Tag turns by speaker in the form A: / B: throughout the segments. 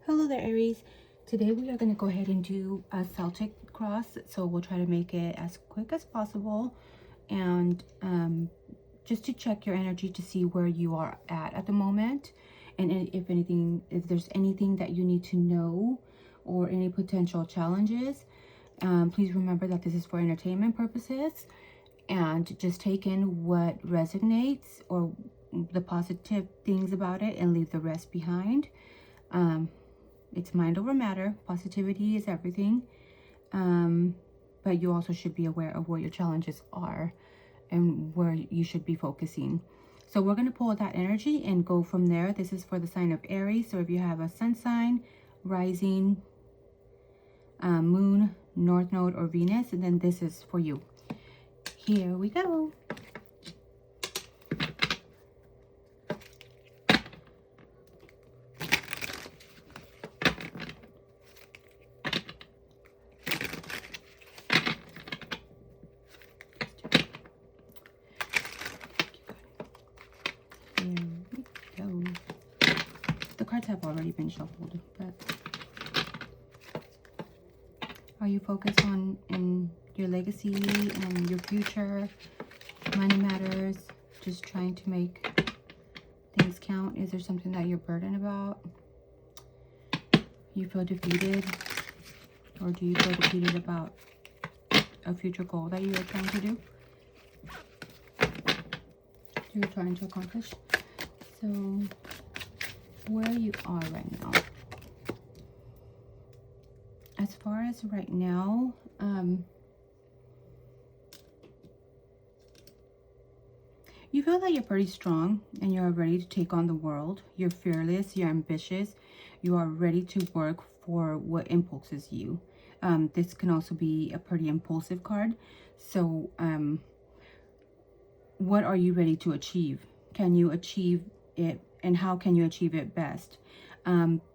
A: Hello there, Aries. Today we are going to go ahead and do a Celtic cross. So we'll try to make it as quick as possible, and just to check your energy to see where you are at the moment, and if there's anything that you need to know or any potential challenges. Please remember that this is for entertainment purposes, and just take in what resonates or the positive things about it and leave the rest behind. It's mind over matter. Positivity is everything. But you also should be aware of what your challenges are and where you should be focusing. So we're going to pull that energy and go from there. This is for the sign of Aries. So if you have a sun sign, rising, moon, north node, or Venus, and then this is for you. Here we go. The cards have already been shuffled, but are you focused on in your legacy and your future, money matters, just trying to make things count? Is there something that you're burdened about? You feel defeated, or do you feel defeated about a future goal that you are trying to do? You're trying to accomplish? So where you are right now, as far as right now, you feel that you're pretty strong and you're ready to take on the world. You're fearless, you're ambitious, you are ready to work for what impulses you. This can also be a pretty impulsive card. So what are you ready to achieve? Can you achieve it, and how can you achieve it best?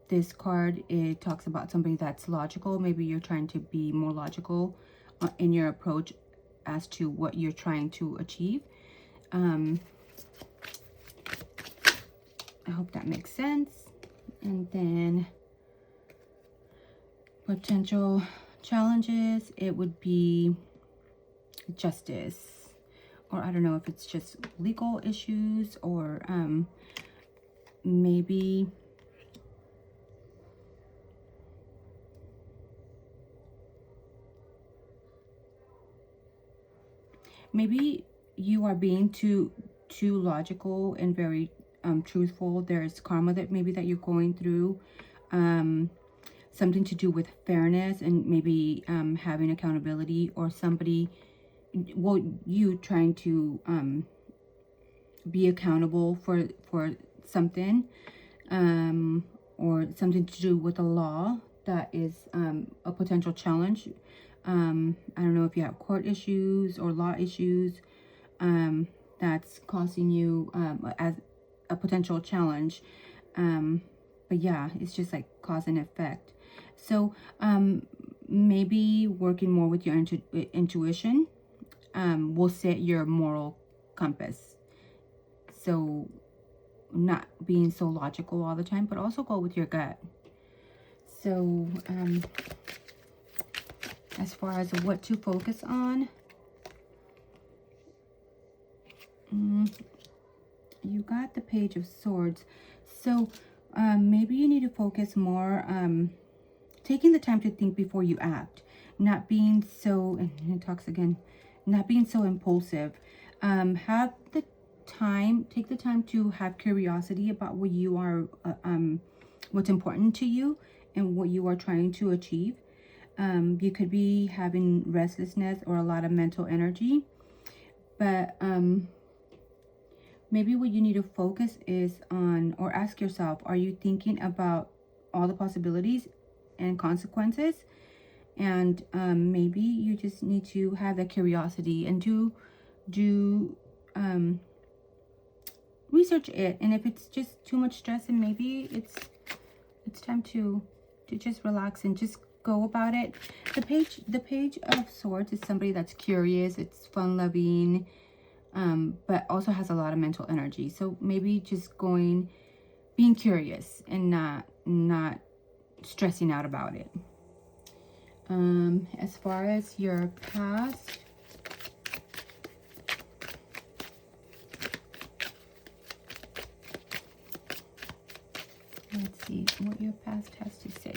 A: This card, it talks about something that's logical. Maybe you're trying to be more logical in your approach as to what you're trying to achieve. I hope that makes sense. And then potential challenges, it would be justice, or I don't know if it's just legal issues, or maybe you are being too logical and very truthful. There's karma that that you're going through, something to do with fairness and maybe having accountability, or somebody, well, you trying to be accountable for something, or something to do with a law that is a potential challenge. I don't know if you have court issues or law issues that's causing you as a potential challenge. But yeah, it's just like cause and effect. So maybe working more with your intuition will set your moral compass. So not being so logical all the time, but also go with your gut. So as far as what to focus on, you got the Page of Swords. So maybe you need to focus more, taking the time to think before you act, not being so, and it talks again, not being so impulsive. Have the time, take the time to have curiosity about what you are, what's important to you and what you are trying to achieve. You could be having restlessness or a lot of mental energy, but maybe what you need to focus is on, or ask yourself, are you thinking about all the possibilities and consequences? And maybe you just need to have that curiosity and do research it. And if it's just too much stress, and maybe it's time to just relax and just go about it. The Page of Swords is somebody that's curious, it's fun-loving, but also has a lot of mental energy. So maybe just being curious and not stressing out about it. As far as your past, let's see what your past has to say.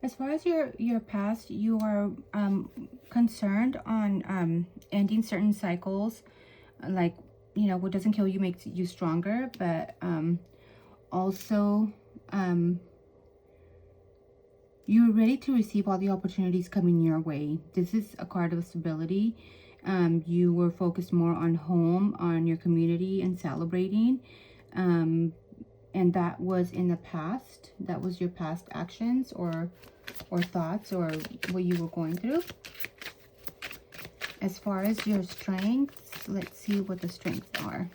A: As far as your past, you are concerned on ending certain cycles, like, you know, what doesn't kill you makes you stronger, but also you're ready to receive all the opportunities coming your way. This is a card of stability. You were focused more on home, on your community, and celebrating. And that was in the past. That was your past actions or thoughts or what you were going through. As far as your strengths, let's see what the strengths are.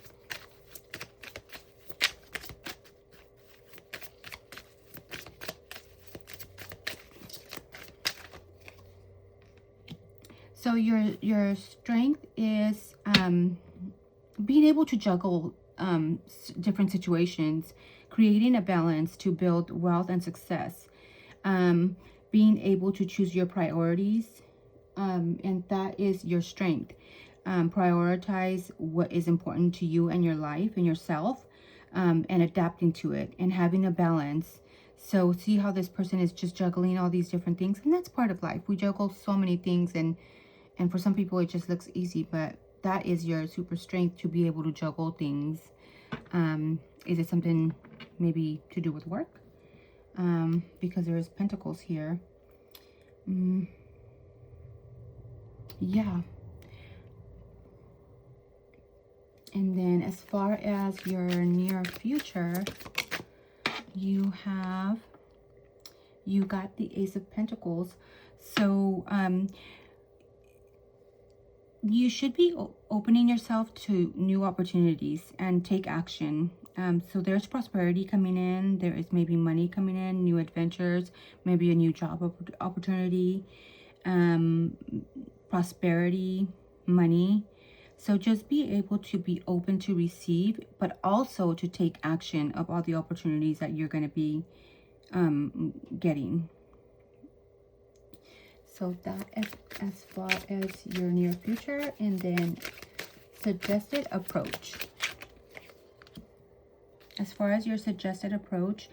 A: So your strength is being able to juggle different situations, creating a balance to build wealth and success, being able to choose your priorities, and that is your strength. Prioritize what is important to you and your life and yourself, and adapting to it and having a balance. So see how this person is just juggling all these different things, and that's part of life. We juggle so many things, and for some people it just looks easy, but that is your super strength, to be able to juggle things. Is it something maybe to do with work? Because there is pentacles here. Yeah. And then as far as your near future, you got the Ace of Pentacles. So you should be opening yourself to new opportunities and take action. So there's prosperity coming in. There is maybe money coming in, new adventures, maybe a new job opportunity, prosperity, money. So just be able to be open to receive, but also to take action of all the opportunities that you're going to be getting. So that is as far as your near future. And then suggested approach. As far as your suggested approach,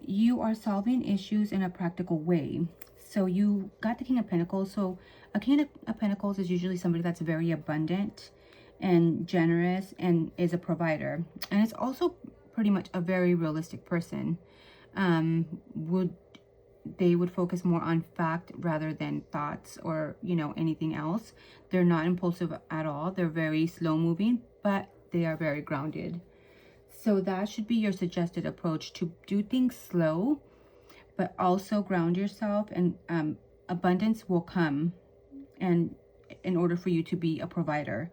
A: you are solving issues in a practical way. So you got the King of Pentacles. So a King of Pentacles is usually somebody that's very abundant and generous and is a provider. And it's also pretty much a very realistic person. They would focus more on fact rather than thoughts or, you know, anything else. They're not impulsive at all. They're very slow moving, but they are very grounded. So that should be your suggested approach, to do things slow, but also ground yourself, and abundance will come, and in order for you to be a provider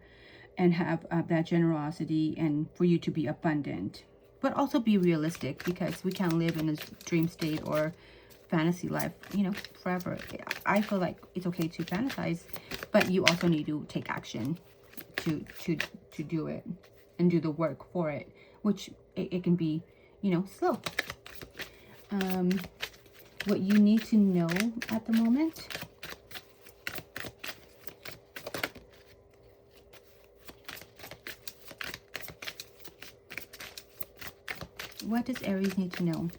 A: and have that generosity, and for you to be abundant, but also be realistic, because we can't live in a dream state or fantasy life, you know, forever. I feel like it's okay to fantasize, but you also need to take action to do it and do the work for it, which it can be, you know, slow. What you need to know at the moment. What does Aries need to know?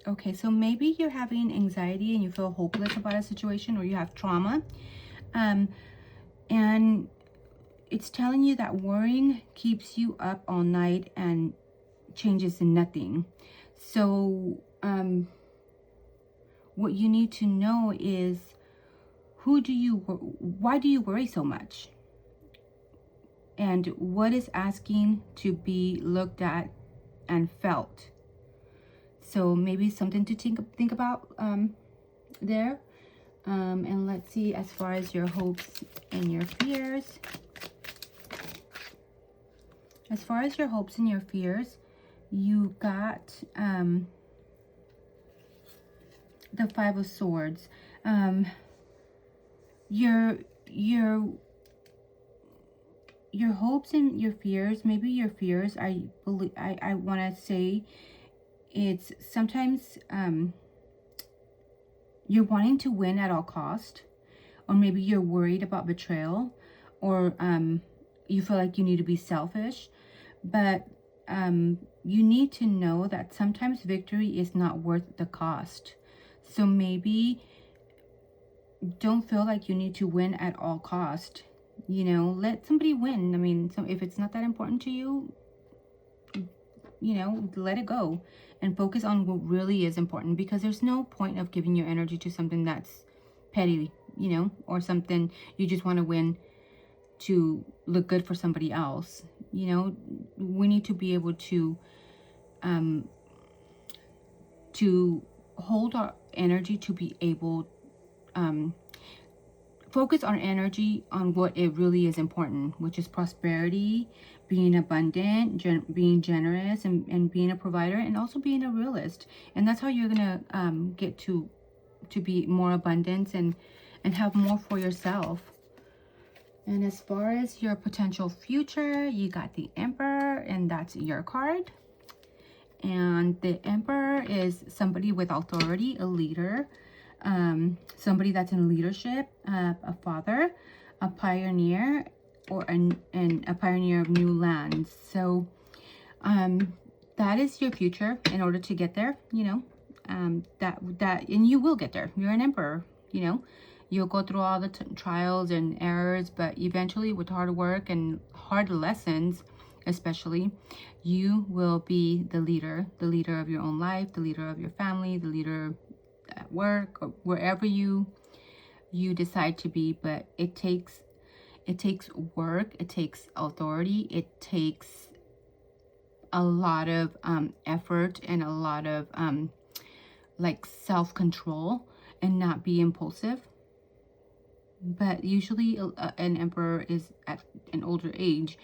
A: Okay, so maybe you're having anxiety and you feel hopeless about a situation, or you have trauma. And it's telling you that worrying keeps you up all night and changes in nothing. So what you need to know is, why do you worry so much? And what is asking to be looked at and felt? So maybe something to think about there. And let's see, as far as your hopes and your fears. As far as your hopes and your fears, you got the Five of Swords. Your hopes and your fears, maybe your fears, I want to say it's sometimes you're wanting to win at all cost, or maybe you're worried about betrayal, or you feel like you need to be selfish, but you need to know that sometimes victory is not worth the cost. So maybe don't feel like you need to win at all cost. You know, let somebody win. I mean, if it's not that important to you, you know, let it go and focus on what really is important, because there's no point of giving your energy to something that's petty, you know, or something you just want to win to look good for somebody else. You know, we need to be able to hold our energy to be able focus our energy on what it really is important, which is prosperity, being abundant, being generous, and being a provider, and also being a realist. And that's how you're gonna get to be more abundance and have more for yourself. And as far as your potential future, you got the Emperor, and that's your card. And the Emperor is somebody with authority, a leader, somebody that's in leadership, a father, a pioneer, or a pioneer of new lands. So that is your future. In order to get there, you know, and you will get there. You're an emperor, you know. You'll go through all the trials and errors, but eventually, with hard work and hard lessons especially, you will be the leader of your own life, the leader of your family, the leader at work, or wherever you decide to be. But it takes work, it takes authority, it takes a lot of effort, and a lot of like self-control, and not be impulsive. But usually an emperor is at an older age,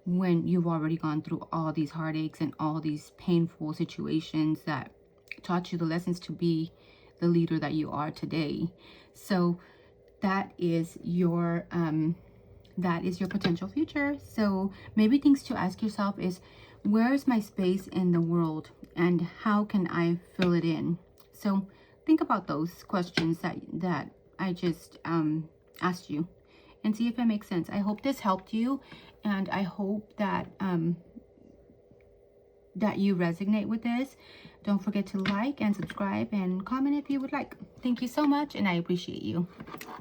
A: when you've already gone through all these heartaches and all these painful situations that taught you the lessons to be the leader that you are today. So that is your potential future. So maybe things to ask yourself is, where is my space in the world, and how can I fill it in? So think about those questions that I just asked you, and see if it makes sense. I hope this helped you, and I hope that that you resonate with this. Don't forget to like and subscribe and comment if you would like. Thank you so much, and I appreciate you.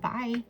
A: Bye.